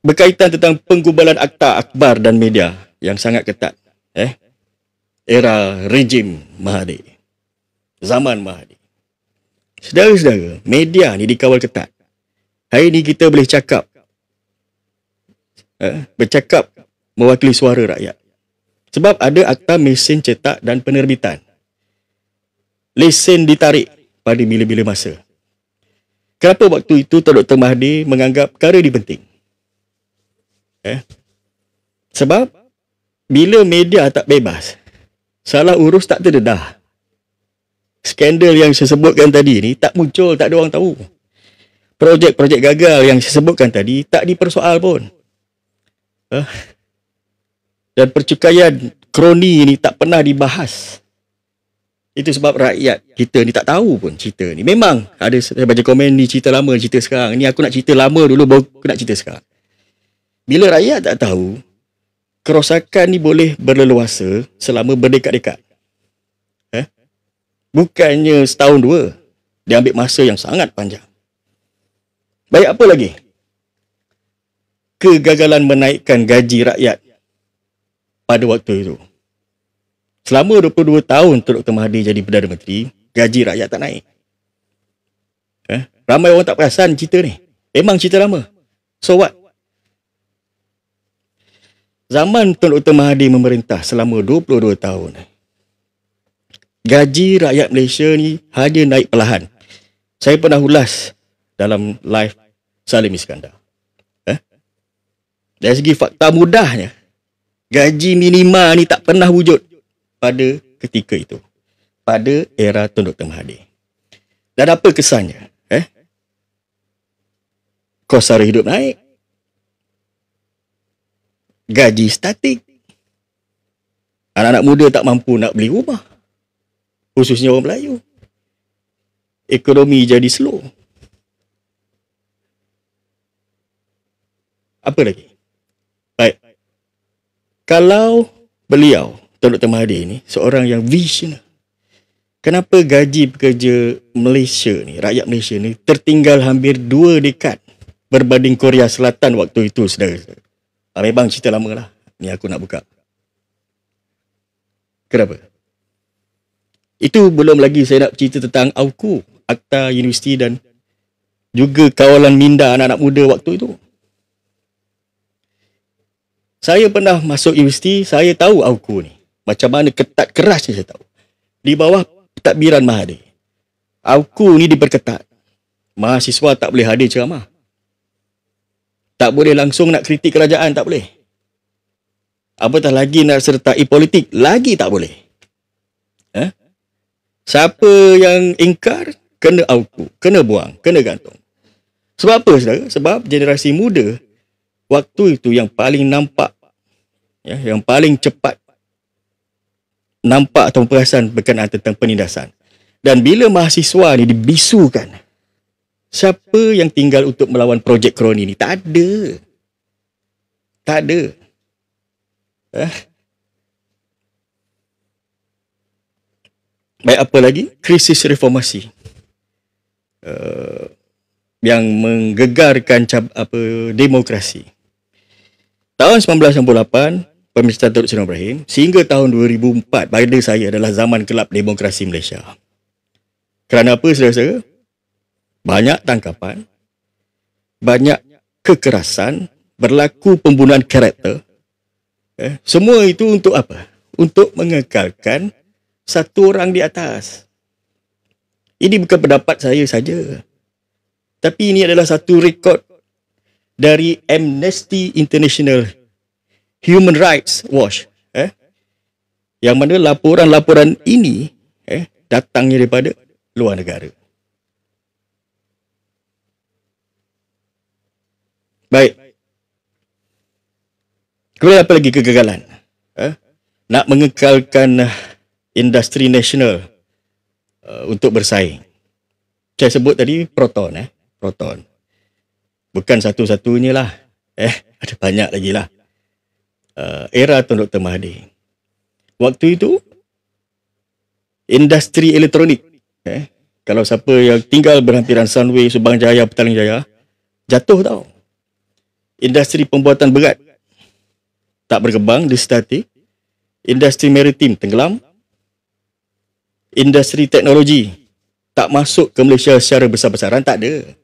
Berkaitan tentang penggubalan akta akhbar dan media yang sangat ketat. Era rejim Mahathir. Zaman Mahathir. Saudara-saudara, media ni dikawal ketat. Hari ni kita boleh cakap. Bercakap mewakili suara rakyat. Sebab ada akta mesin cetak dan penerbitan. Lesen ditarik pada bila-bila masa. Kenapa waktu itu Tuan Dr. Mahathir menganggap perkara ini penting? Sebab bila media tak bebas, salah urus tak terdedah. Skandal yang saya sebutkan tadi ni tak muncul, tak ada orang tahu. projek-projek gagal yang saya sebutkan tadi tak dipersoal pun. Dan percukaian kroni ni tak pernah dibahas. Itu sebab rakyat kita ni tak tahu pun cerita ni. Memang ada saya baca komen ni cerita lama, cerita sekarang. Ni aku nak cerita lama dulu baru aku nak cerita sekarang. Bila rakyat tak tahu, kerosakan ni boleh berleluasa selama berdekat-dekat. Bukannya setahun dua. Dia ambil masa yang sangat panjang. Baik, apa lagi? Kegagalan menaikkan gaji rakyat pada waktu itu. Selama 22 tahun Tun Dr. Mahathir jadi Perdana Menteri, gaji rakyat tak naik. Ramai orang tak perasan cerita ni. Memang cerita lama. So what? Zaman Tun Dr. Mahathir memerintah selama 22 tahun, gaji rakyat Malaysia ni hanya naik perlahan. Saya pernah ulas dalam live Salim Iskandar. Dari segi fakta mudahnya, gaji minima ni tak pernah wujud pada ketika itu. Pada era Tun Dr. Mahathir. Dan apa kesannya? Kos sara hidup naik. Gaji statik. Anak-anak muda tak mampu nak beli rumah. Khususnya orang Melayu. Ekonomi jadi slow. Apa lagi? Baik. Kalau beliau, Tun Dr. Mahathir ni, seorang yang visioner, kenapa gaji pekerja Malaysia ni, rakyat Malaysia ni, tertinggal hampir 2 dekad berbanding Korea Selatan waktu itu, saudara-saudara? Memang cerita lama lah. Ni aku nak buka. Kenapa? Itu belum lagi saya nak cerita tentang AUKU, Akta Universiti, dan juga kawalan minda anak-anak muda waktu itu. Saya pernah masuk universiti, saya tahu AUKU ni. Macam mana ketat kerasnya saya tahu. Di bawah pentadbiran Mahathir. AUKU ni diperketat. Mahasiswa tak boleh hadir ceramah. Tak boleh langsung nak kritik kerajaan, tak boleh. Apatah lagi nak sertai politik, lagi tak boleh. Siapa yang ingkar, kena AUKU, kena buang, kena gantung. Sebab apa, saudara? Sebab generasi muda waktu itu yang paling nampak, yang paling cepat nampak atau perasan berkenaan tentang penindasan. Dan bila mahasiswa ni dibisukan, siapa yang tinggal untuk melawan projek kroni ni? Tak ada. Tak ada. Baik, apa lagi? Krisis reformasi. Yang menggegarkan demokrasi. Tahun 1998, pemerintahan Datuk Seri Ibrahim, sehingga tahun 2004, pada saya adalah zaman gelap demokrasi Malaysia. Kerana apa, saudara-saudara? Banyak tangkapan, banyak kekerasan, berlaku pembunuhan karakter. Semua itu untuk apa? Untuk mengekalkan satu orang di atas. Ini bukan pendapat saya saja. Tapi ini adalah satu rekod dari Amnesty International, Human Rights Watch. Yang mana laporan-laporan ini datangnya daripada luar negara. Baik. Kemudian apa lagi kegagalan? Nak mengekalkan industri nasional untuk bersaing. Saya sebut tadi Proton. Proton. Bukan satu-satunya lah. Ada banyak lagi lah. Era Tun Dr. Mahathir. Waktu itu, industri elektronik. Kalau siapa yang tinggal berhampiran Sunway, Subang Jaya, Petaling Jaya, jatuh tau. Industri pembuatan berat tak berkembang, di statik. Industri maritim tenggelam. Industri teknologi tak masuk ke Malaysia secara besar-besaran, tak ada.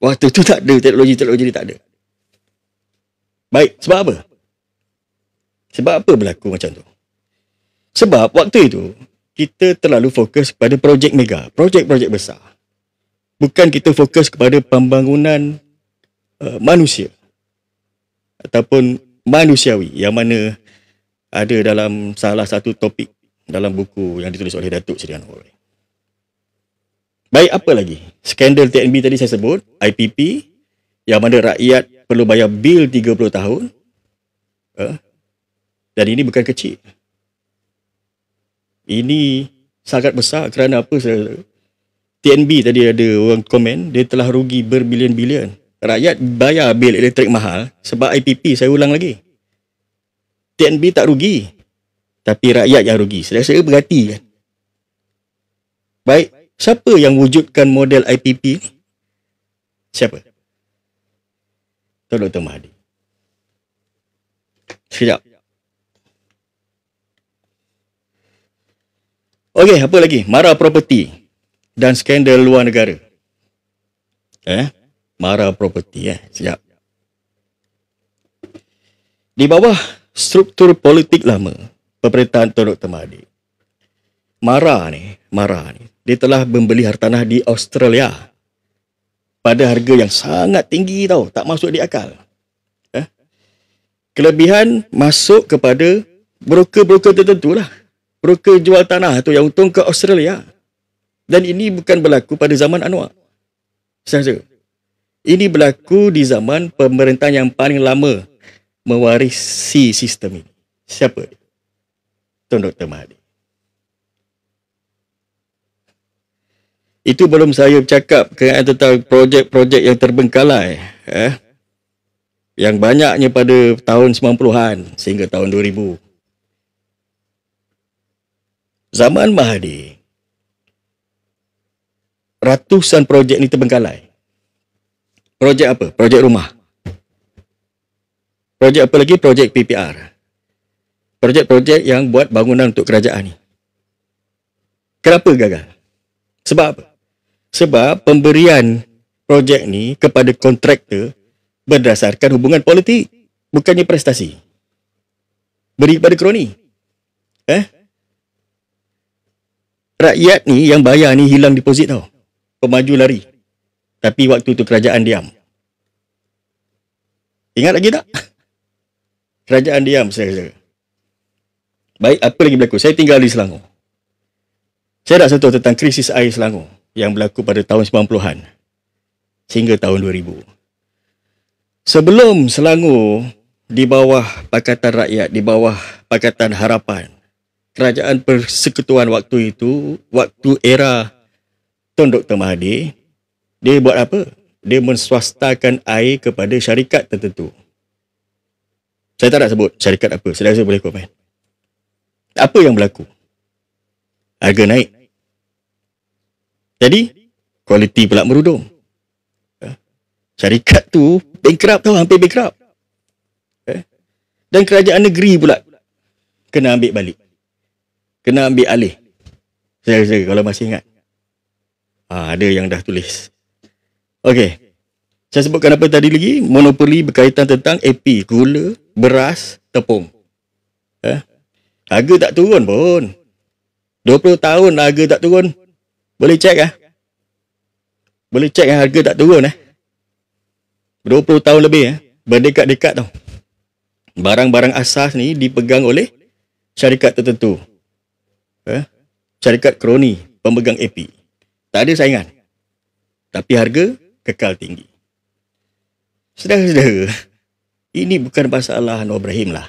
Waktu itu tak ada, teknologi ni tak ada. Baik, sebab apa? Sebab apa berlaku macam tu? Sebab waktu itu, kita terlalu fokus kepada projek mega, projek-projek besar. Bukan kita fokus kepada pembangunan manusia. Ataupun manusiawi, yang mana ada dalam salah satu topik dalam buku yang ditulis oleh Datuk Seri Anwar. Baik, apa lagi? Skandal TNB tadi saya sebut, IPP, yang mana rakyat perlu bayar bil 30 tahun. Dan ini bukan kecil. Ini sangat besar kerana apa? TNB tadi ada orang komen, dia telah rugi berbilion-bilion. Rakyat bayar bil elektrik mahal sebab IPP, saya ulang lagi. TNB tak rugi, tapi rakyat yang rugi. Saya berhati kan. Baik, siapa yang wujudkan model IPP ni? Siapa? Tuan Dr. Mahathir. Sekejap. Okey, apa lagi? Mara properti dan skandal luar negara. Mara properti, sekejap. Di bawah struktur politik lama pemerintahan Tuan Dr. Mahathir, Mara ni, dia telah membeli hartanah di Australia pada harga yang sangat tinggi tau, tak masuk di akal. Kelebihan masuk kepada broker-broker tertentu lah. Broker jual tanah tu yang untung ke Australia. Dan ini bukan berlaku pada zaman Anwar sahaja. Ini berlaku di zaman pemerintahan yang paling lama mewarisi sistem ini. Siapa? Tuan Dr. Mahathir. Itu belum saya bercakap tentang projek-projek yang terbengkalai. Yang banyaknya pada tahun 90-an sehingga tahun 2000. Zaman Mahathir, ratusan projek ni terbengkalai. Projek apa? Projek rumah. Projek apa lagi? Projek PPR. Projek-projek yang buat bangunan untuk kerajaan ni. Kenapa gagal? Sebab apa? Sebab pemberian projek ni kepada kontraktor berdasarkan hubungan politik, bukannya prestasi. Beri kepada kroni. Rakyat ni yang bayar ni hilang deposit tau. Pemaju lari. Tapi waktu tu kerajaan diam. Ingat lagi tak? Kerajaan diam, saya. Baik, apa lagi berlaku? Saya tinggal di Selangor. Saya dah sentuh tentang krisis air Selangor yang berlaku pada tahun 90-an sehingga tahun 2000. Sebelum Selangor di bawah Pakatan Rakyat, di bawah Pakatan Harapan, Kerajaan Persekutuan waktu itu, waktu era Tun Dr. Mahathir, dia buat apa? Dia menswastakan air kepada syarikat tertentu. Saya tak nak sebut syarikat apa, saya rasa boleh komen. Apa yang berlaku? Harga naik. Jadi, kualiti pula merudum. Syarikat tu bankrupt tau, hampir bankrupt. Dan kerajaan negeri pula kena ambil balik. Kena ambil alih. Saya rasa kalau masih ingat. Ada yang dah tulis. Okey. Saya sebutkan apa tadi lagi? Monopoli berkaitan tentang AP, gula, beras, tepung. Harga tak turun pun. 20 tahun harga tak turun. Boleh cek Boleh cek harga tak turun 20 tahun lebih berdekat-dekat tau. Barang-barang asas ni dipegang oleh syarikat tertentu. Syarikat kroni, pemegang AP. Tak ada saingan. Tapi harga kekal tinggi. Saudara-saudara, ini bukan masalah Anwar Ibrahim lah.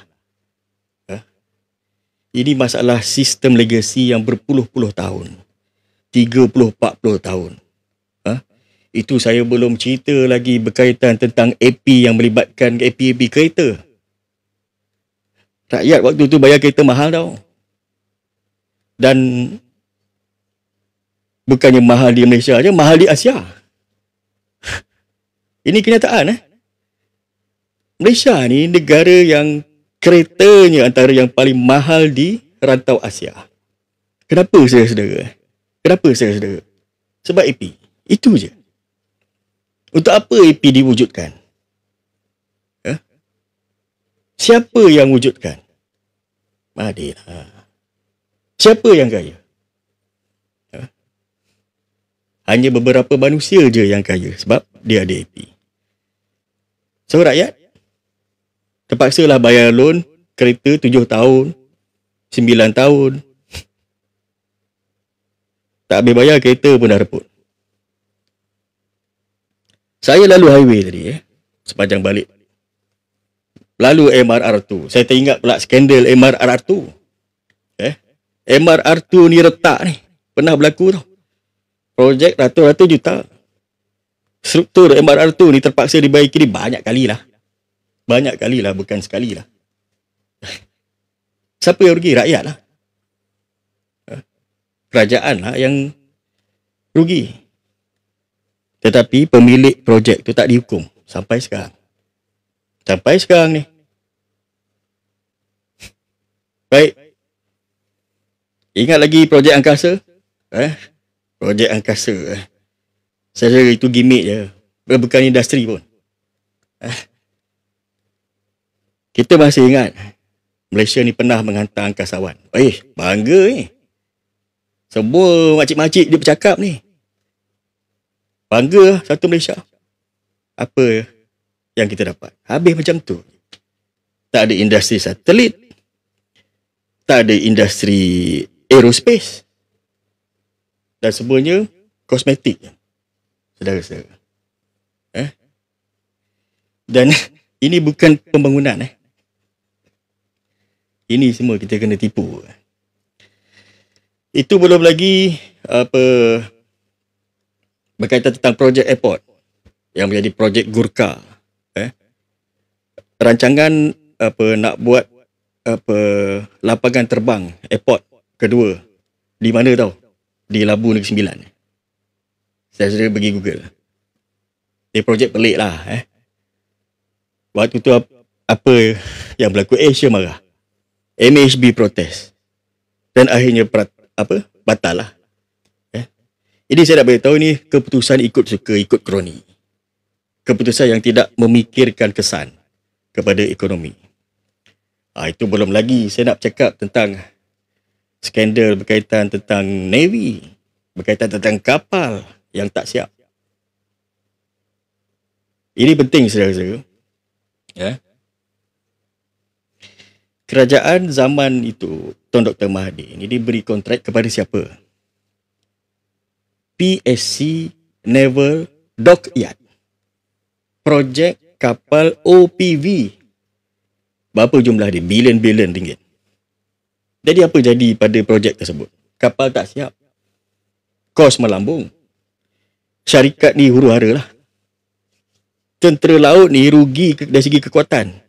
Ini masalah sistem legasi yang berpuluh-puluh tahun. 30-40 tahun. Itu saya belum cerita lagi berkaitan tentang AP yang melibatkan AP kereta. Rakyat waktu tu bayar kereta mahal tau. Dan bukannya mahal di Malaysia aja, mahal di Asia. Ini kenyataan. Malaysia ni negara yang keretanya antara yang paling mahal di rantau Asia. Kenapa saudara-saudara? Sebab AP. Itu je. Untuk apa AP diwujudkan? Siapa yang wujudkan? Mahathir. Siapa yang kaya? Hanya beberapa manusia je yang kaya sebab dia ada AP. So rakyat terpaksalah bayar loan kereta 7 tahun, 9 tahun. Tak habis bayar kereta pun dah reput. Saya lalu highway tadi sepanjang balik. Lalu MRR2. Saya teringat pula skandal MRR2. MRR2 ni retak ni. Pernah berlaku tau. Projek ratus-ratus juta. Struktur MRR2 ni terpaksa dibaiki ni banyak kali lah. Banyak kali lah, bukan sekali lah. Siapa yang rugi? Rakyat lah. Kerajaan lah yang rugi. Tetapi pemilik projek tu tak dihukum sampai sekarang. Sampai sekarang ni. Baik. Ingat lagi projek angkasa? Projek angkasa. Saya rasa itu gimmick je. Bukan industri pun. Kita masih ingat Malaysia ni pernah menghantar angkasawan. Bangga ni. Semua makcik-makcik dia bercakap ni. Bangga satu Malaysia. Apa yang kita dapat? Habis macam tu. Tak ada industri satelit. Tak ada industri aerospace. Dan semuanya kosmetik. Saudara-saudara. Dan ini bukan pembangunan. Ini semua kita kena tipu. Itu belum lagi berkaitan tentang projek airport yang menjadi projek Gurkha. Rancangan nak buat lapangan terbang airport kedua di mana tahu? Di Labu Negeri Sembilan. Saya sudah pergi Google. Dia projek pelik lah. Waktu tu apa yang berlaku? Asia marah. MHB protes. Dan akhirnya batal lah. Ini saya nak beritahu ni keputusan ikut suka, ikut kroni. Keputusan yang tidak memikirkan kesan kepada ekonomi. Itu belum lagi saya nak cakap tentang skandal berkaitan tentang Navy, berkaitan tentang kapal yang tak siap. Ini penting saudara-saudara. Kerajaan zaman itu, Tun Dr. Mahathir ini diberi kontrak kepada siapa? PSC Naval Dockyard. Projek kapal OPV. Berapa jumlah dia? Bilion-bilion ringgit. Jadi apa jadi pada projek tersebut? Kapal tak siap. Kos melambung. Syarikat ni huru-hara lah. Tentera laut ni rugi dari segi kekuatan.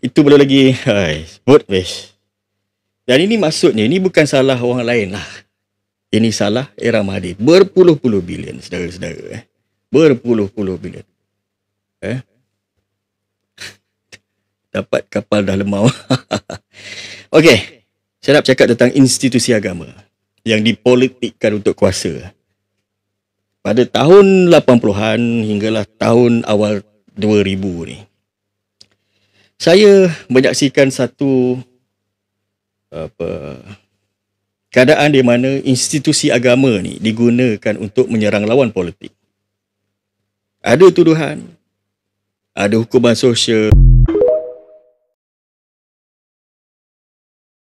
Itu belum lagi. Sebut best. Dan ini maksudnya, ini bukan salah orang lain lah. Ini salah era Mahathir. Berpuluh-puluh bilion, saudara-saudara. Berpuluh-puluh bilion. Dapat kapal dah lemau. Okey. Saya nak cakap tentang institusi agama yang dipolitikkan untuk kuasa. Pada tahun 80-an hinggalah tahun awal 2000 ni. Saya menyaksikan satu keadaan di mana institusi agama ni digunakan untuk menyerang lawan politik. Ada tuduhan, ada hukuman sosial.